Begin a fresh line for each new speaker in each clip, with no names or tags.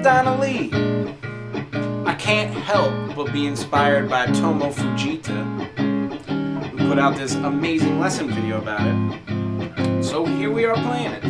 Donna. I can't help but be inspired by Tomo Fujita, who put out this amazing lesson video about it. So here we are playing it.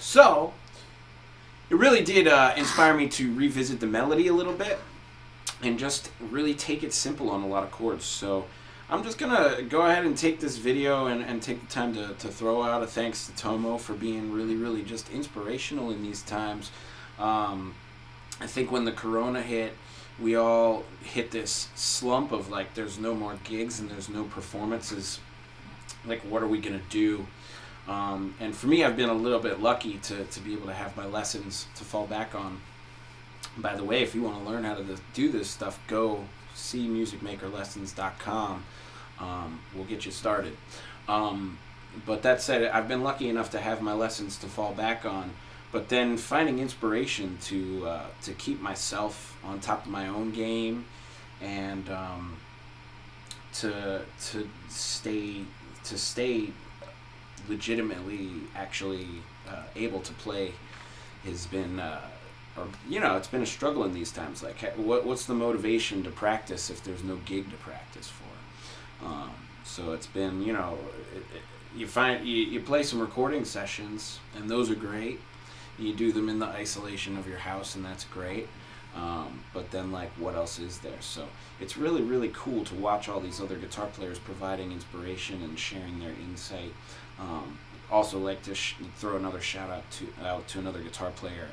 So, it really did inspire me to revisit the melody a little bit and just really take it simple on a lot of chords. So, I'm just going to go ahead and take this video and take the time to throw out a thanks to Tomo for being really, really just inspirational in these times. I think when the corona hit, we all hit this slump of like there's no more gigs and there's no performances. Like, what are we gonna do? And for me, I've been a little bit lucky to be able to have my lessons to fall back on. By the way, if you want to learn how to do this stuff, go see musicmakerlessons.com. We'll get you started. But that said, I've been lucky enough to have my lessons to fall back on. But then finding inspiration to keep myself on top of my own game, and to stay legitimately actually able to play has been it's been a struggle in these times. Like, what's the motivation to practice if there's no gig to practice for? So it's been, you play some recording sessions, and those are great. You do them in the isolation of your house, and that's great. But then, like, what else is there? So it's really, really cool to watch all these other guitar players providing inspiration and sharing their insight. Also, like to throw another shout out to another guitar player,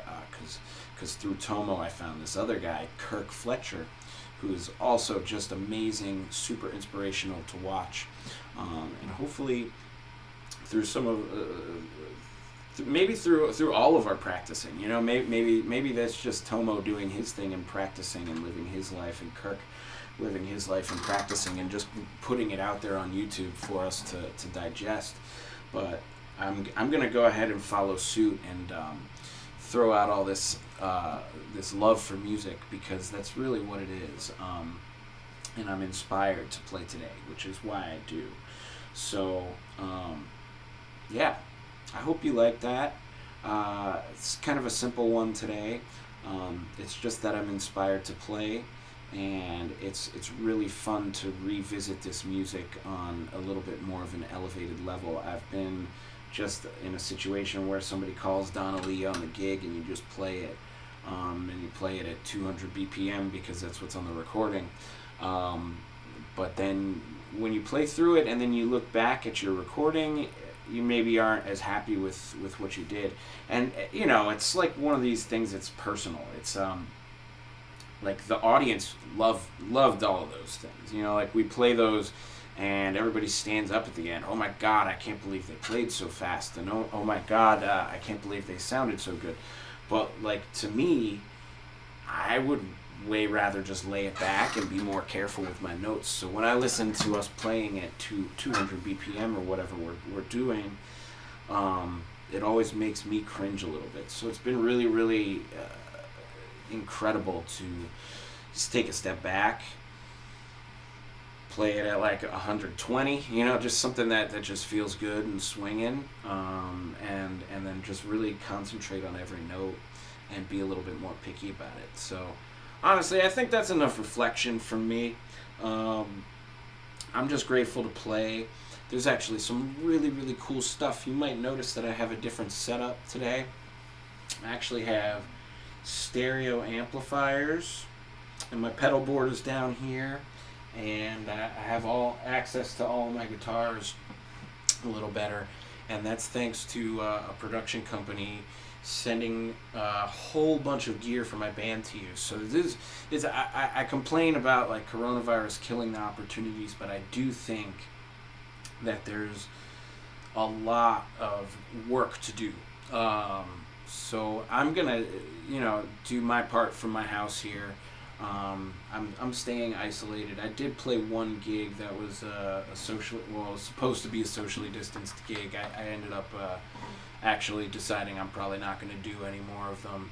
because through Tomo I found this other guy, Kirk Fletcher, who is also just amazing, super inspirational to watch, and hopefully through some of maybe through all of our practicing, maybe that's just Tomo doing his thing and practicing and living his life, and Kirk living his life and practicing and just putting it out there on YouTube for us to digest. But I'm gonna go ahead and follow suit and throw out all this love for music, because that's really what it is, and I'm inspired to play today, which is why I do. So yeah, I hope you like that. It's kind of a simple one today. It's just that I'm inspired to play, and it's really fun to revisit this music on a little bit more of an elevated level. I've been just in a situation where somebody calls Donna on the gig, and you just play it, and you play it at 200 BPM because that's what's on the recording. But then when you play through it and then you look back at your recording, you maybe aren't as happy with what you did. And it's like one of these things that's personal. It's like the audience loved all of those things. Like we play those and everybody stands up at the end. Oh my God, I can't believe they played so fast. And oh my God, I can't believe they sounded so good. But like, to me, I would way rather just lay it back and be more careful with my notes. So when I listen to us playing at 200 BPM or whatever we're doing, it always makes me cringe a little bit. So it's been really, really incredible to just take a step back, play it at like 120, just something that just feels good and swinging, and then just really concentrate on every note and be a little bit more picky about it. So honestly, I think that's enough reflection from me. I'm just grateful to play. There's actually some really, really cool stuff. You might notice that I have a different setup today. I actually have stereo amplifiers, and my pedal board is down here, and I have all access to all of my guitars a little better, and that's thanks to a production company sending a whole bunch of gear for my band to use. So this is I complain about like coronavirus killing the opportunities, but I do think that there's a lot of work to do. So I'm gonna do my part from my house here. I'm staying isolated. I did play one gig that was it was supposed to be a socially distanced gig. I ended up actually deciding I'm probably not going to do any more of them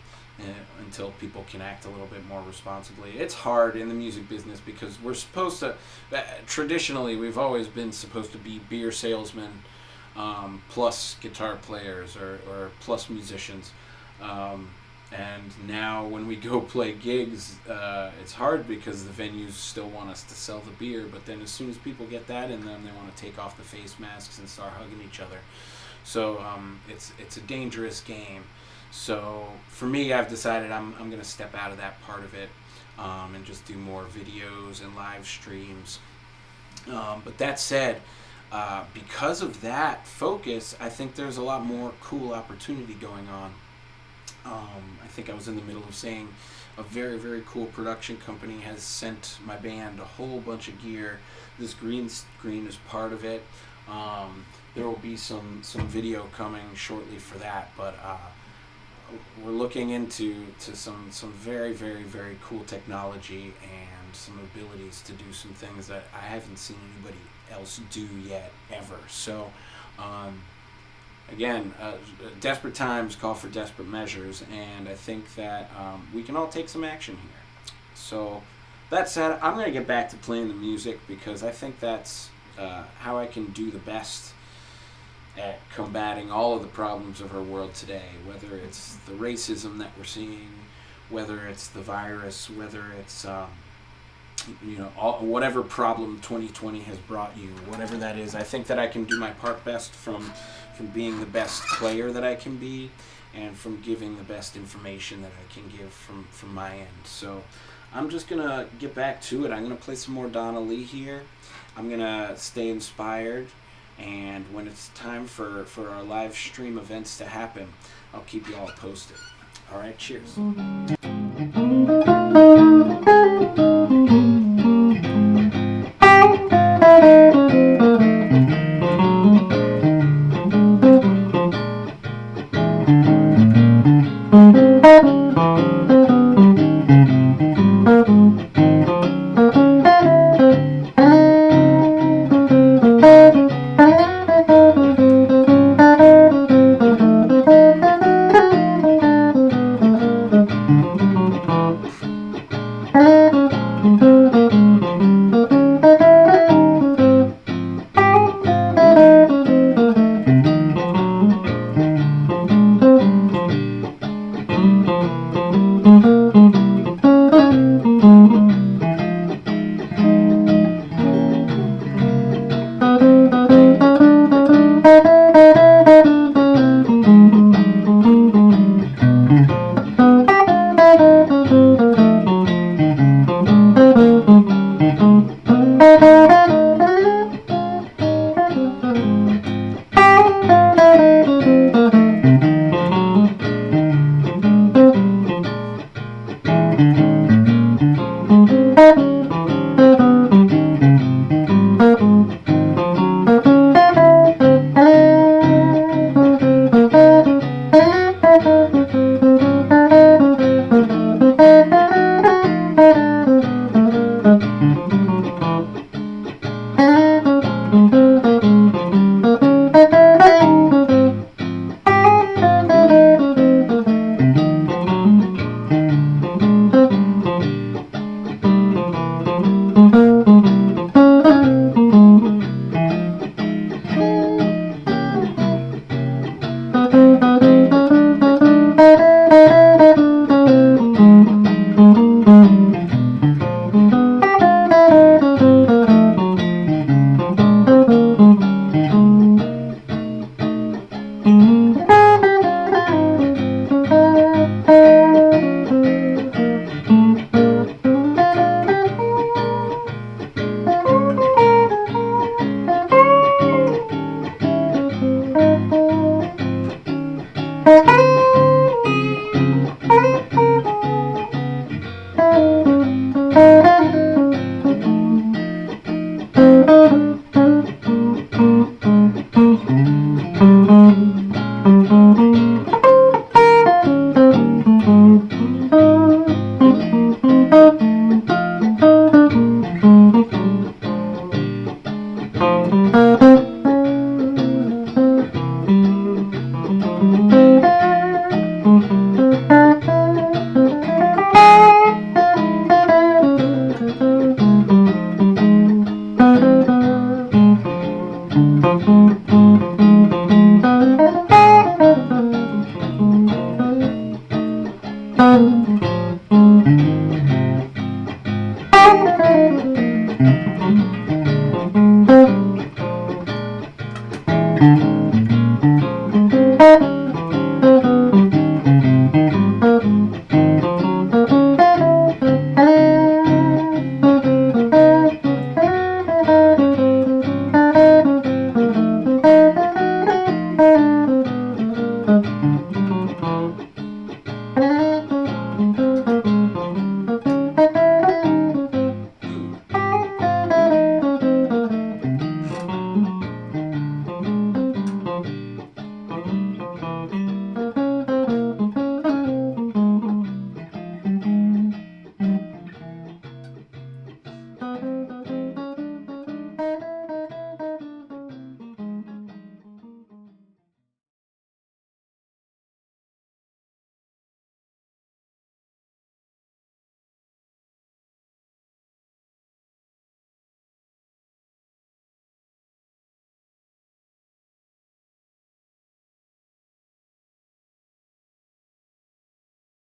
until people can act a little bit more responsibly. It's hard in the music business because we're supposed to, traditionally we've always been supposed to be beer salesmen, plus guitar players or plus musicians. And now when we go play gigs, it's hard because the venues still want us to sell the beer, but then as soon as people get that in them, they want to take off the face masks and start hugging each other. So it's a dangerous game. So for me, I've decided I'm going to step out of that part of it, and just do more videos and live streams. But that said, because of that focus, I think there's a lot more cool opportunity going on. I think I was in the middle of saying a very, very cool production company has sent my band a whole bunch of gear. This green screen is part of it. There will be some video coming shortly for that, but we're looking into some very, very, very cool technology and some abilities to do some things that I haven't seen anybody else do yet ever. So again, desperate times call for desperate measures, and I think that we can all take some action here. So that said, I'm going to get back to playing the music, because I think that's how I can do the best at combating all of the problems of our world today, whether it's the racism that we're seeing, whether it's the virus, whether it's whatever problem 2020 has brought you, whatever that is. I think that I can do my part best from being the best player that I can be, and from giving the best information that I can give from my end. So I'm just going to get back to it. I'm going to play some more Donna Lee here. I'm going to stay inspired, and when it's time for our live stream events to happen, I'll keep you all posted. All right, cheers.